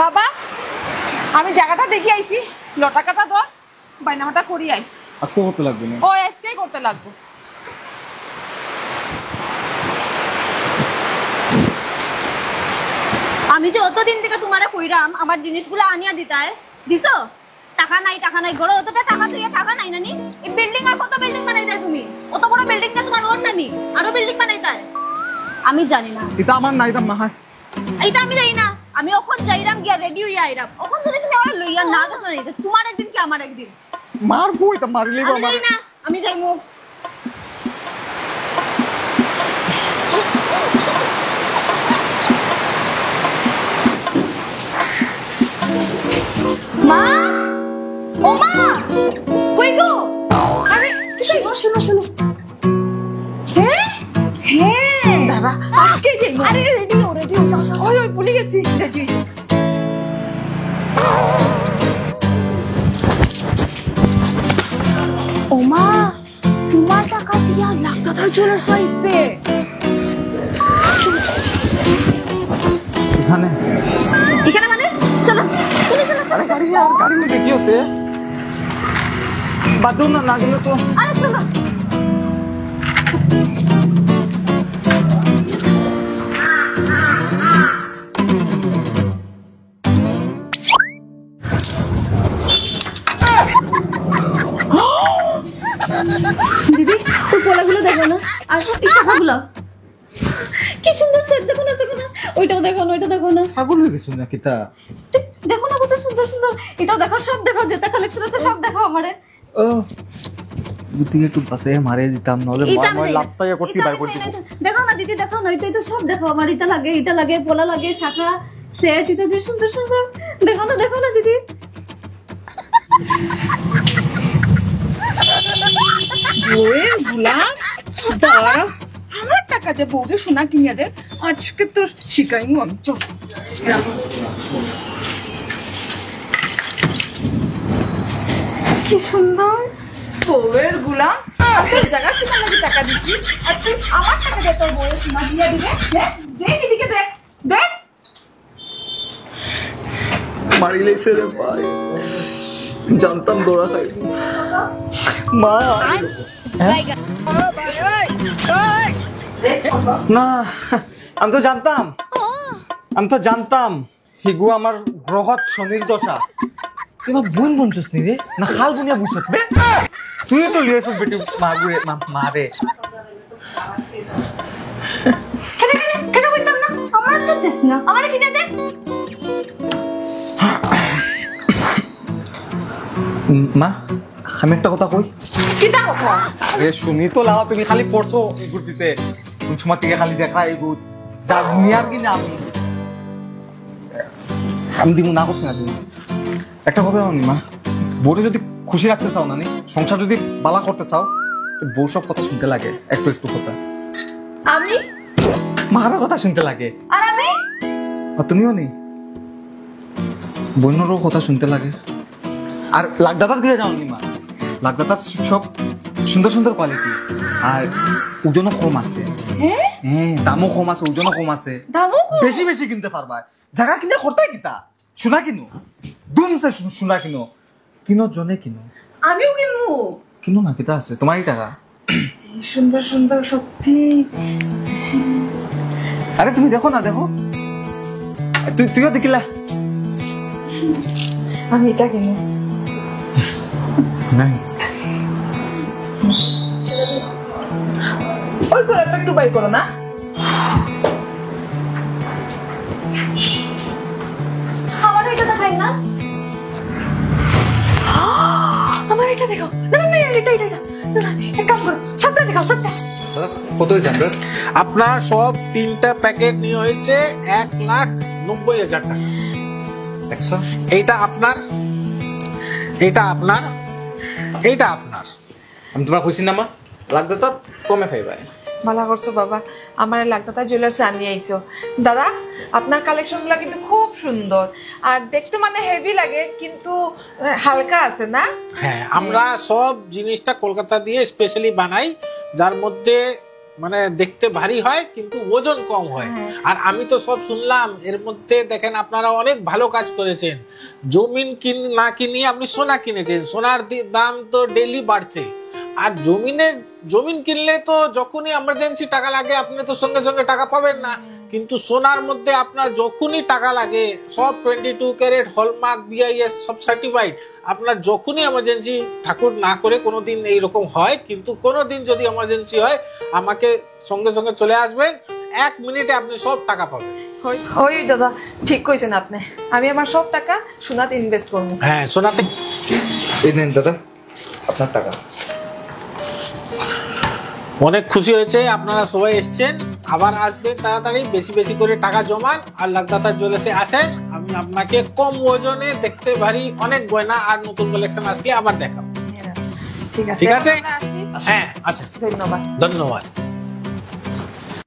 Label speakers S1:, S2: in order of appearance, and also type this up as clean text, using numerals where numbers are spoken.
S1: বাবা আমি জায়গাটা দেখি আইছি লটা কাটা ধর বাইনামাটা করি আই
S2: আজকে করতে লাগবে না
S1: ও আজকেই করতে লাগবে
S3: আমি যে অতদিন থেকে তোমারে কইরাম আমার জিনিসগুলো আনিয়া দিতায় দিছো টাকা নাই ঘরে অতটা টাকা তুই টাকা নাই নানি এই বিল্ডিং আর কত বিল্ডিং বানাইতাই তুমি অত বড় বিল্ডিং না তোমার ওর নানি আরো বিল্ডিং বানাইতাই আমি জানি না
S2: এটা আমার নাই দাম মাহাই
S3: এইটা আমি জানি না আমি ওখন যাইরাম গিয়া রেডি হইয়া আইরাম ওখন যদি তুমি আমার লইয়া না গেছো না তোমার একদিন কি আমার একদিন
S2: মারবো এটা মারিলেই
S3: আমি
S2: আমার
S3: জানি না আমি যাইমু মা ও মা কই গো আরে শোনো হ্যাঁ
S1: দাদা আজকে যাই
S3: আরে রেডি হও যাও
S1: ওই ভুলে গেছি যাই
S3: ও মা তোমার টাকা দিয়া লাখদাদার জুয়েলার্স আইছে এখানে মানে চলো
S2: আরে গাড়ি নিয়ে কি হতে বাদু না গেলে তো
S3: আরে চলো দিদি তোর পোলাগুলো দেখো না আর এই টাকাগুলো কি সুন্দর সেট দেখো না ওইটাও দেখো না ওইটা দেখো না
S2: পাগল হয়ে গেছো না কিতা
S3: দেখো না কত সুন্দর এটাও দেখো সব দেখো যেটা কালেকশন আছে সব দেখো আমারে
S2: ও বুদ্ধি একটু পাশে মারে দিতাম নলে মই লাপটা করতে বাই করতে
S3: দেখো না দিদি দেখো না এটাই তো সব দেখো আমার এটা লাগে পোলা লাগে শাখা সেট এটা যে সুন্দর দেখো না দিদি
S1: বউয়ের গুলাম দাঁড়া আমার টাকাতে বউকে সোনা কিনে দে আজকে তোর শিখাইমু আমি চল কি সুন্দর বউয়ের গুলাম তোর জায়গা কিনা লাগি টাকা দিচ্ছি আর তুই আমার টাকা দিয়ে তোর বউয়ের সোনা দিয়ে দিবে দেখ এদিকে দেখ
S2: মারিলেই রে ভাই জানতাম দৌড়া খাই মা না আমি তো জানতাম হিগু আমার গ্রহত শনির দশা তুই আমার বোন বনছিস নি রে না খাল বুনিয়া বুঝছিস বে তুই তো লিয়েছ বেটি মা রে
S3: কেন বলতাম না আমার তো দেশ না আমার কিনে দে
S2: মা আমি একটা কথা কই
S1: কিটা কথা
S2: আরে শুনি তো লাও তুমি খালি পড়ছো এগুর পিছে কোন সময় থেকে খালি দেখা এগুত যা দুনিয়ার কিনা আমি দিব না করছি না তুমি একটা কথা জানি মা বউরে যদি খুশি রাখতে চাও না সংসার যদি বালা করতে চাও বউ সব কথা শুনতে লাগে একটু কথা
S3: আমি
S2: মার কথা শুনতে লাগে
S3: আর আমি
S2: আর তুমিও নি বোনেরও কথা শুনতে লাগে আর লাগদাতার দিয়ে যাও নি মা লাগদাতার সব সুন্দর কোয়ালিটি আর ওজনও কম আছে হ্যাঁ দামও কম আছে ওজনও কম আছে বেশি কিনতে পারবা জায়গা কিনে করতে কিতা সোনা কিনো দুমছে সোনা কিনো জনে কিনো
S1: আমিও কিনবো
S2: কিনো না কিতা আছে তোমারই টাকা
S1: সুন্দর সত্যি
S2: আরে তুমি দেখো তুইও দেখিলা
S1: আমি এটা কিনবো
S2: নাই
S1: ওই কোলারটা একটু বাই করো না
S3: আমার এটা দেখাই না
S1: আমার এটা দেখো না এটা এক কাজ করো সবটা দেখাও সবটা
S2: কত হয়েছে
S4: আপনার সব 3টা প্যাকেট নিয়ে হয়েছে 1,90,000 টাকা
S2: দেখছো
S4: এইটা আপনার
S2: আমি তোমার খুশি না মা লাগদাতা কমে পাইবা
S1: ভালো করছো বাবা আমার লাগদাতা জুয়েলার্সে আনিয়ে আইছো দাদা আপনার কালেকশন গুলা কিন্তু খুব সুন্দর আর দেখতে মানে হেভি লাগে কিন্তু হালকা আছে না
S4: হ্যাঁ আমরা সব জিনিসটা কলকাতা দিয়ে স্পেশালি বানাই যার মধ্যে মানে দেখতে ভারী হয় কিন্তু ওজন কম হয়। আর আমি তো সব শুনলাম, এর মধ্যে দেখেন আপনারা অনেক ভালো কাজ করেছেন। জমিন না কিনিয়ে আপনি সোনা কিনেছেন। সোনার দাম তো ডেইলি বাড়ছে। আর জমিন কিনলে তো যখনই এমার্জেন্সি টাকা লাগে আপনি তো সঙ্গে সঙ্গে টাকা পাবেন না, কিন্তু সোনার মধ্যে আপনার যখনই টাকা লাগে সব 22 ক্যারেট হলমার্ক BIS সব সার্টিফাইড। আপনার যখনই এমার্জেন্সি, ঠাকুর না করে কোনোদিন এইরকম হয়, কিন্তু কোনোদিন যদি এমার্জেন্সি হয় আমাকে সঙ্গে সঙ্গে চলে আসবেন, 1 মিনিটে আপনি সব টাকা পাবেন।
S1: ওই দাদা ঠিক কইছেন আপনি, আমি আমার সব টাকা সোনাতে ইনভেস্ট করবো।
S4: হ্যাঁ, সোনাতে।
S2: এই নেন দাদা আপনার টাকা।
S4: অনেক খুশি হয়েছে আপনারা সবাই এসছেন, আবার আসবেন তাড়াতাড়ি, বেশি বেশি করে টাকা জমান আর লাখদাতা জুয়েলার্সে আসেন। আমি আপনাকে কম ওজনে দেখতে ভারী অনেক গয়না আর নতুন কালেকশন আসলে আবার দেখাবো।
S1: ঠিক আছে,
S4: ঠিক আছে?
S1: আমরা আসি।
S4: হ্যাঁ, আসেন।
S1: ধন্যবাদ।
S4: ধন্যবাদ।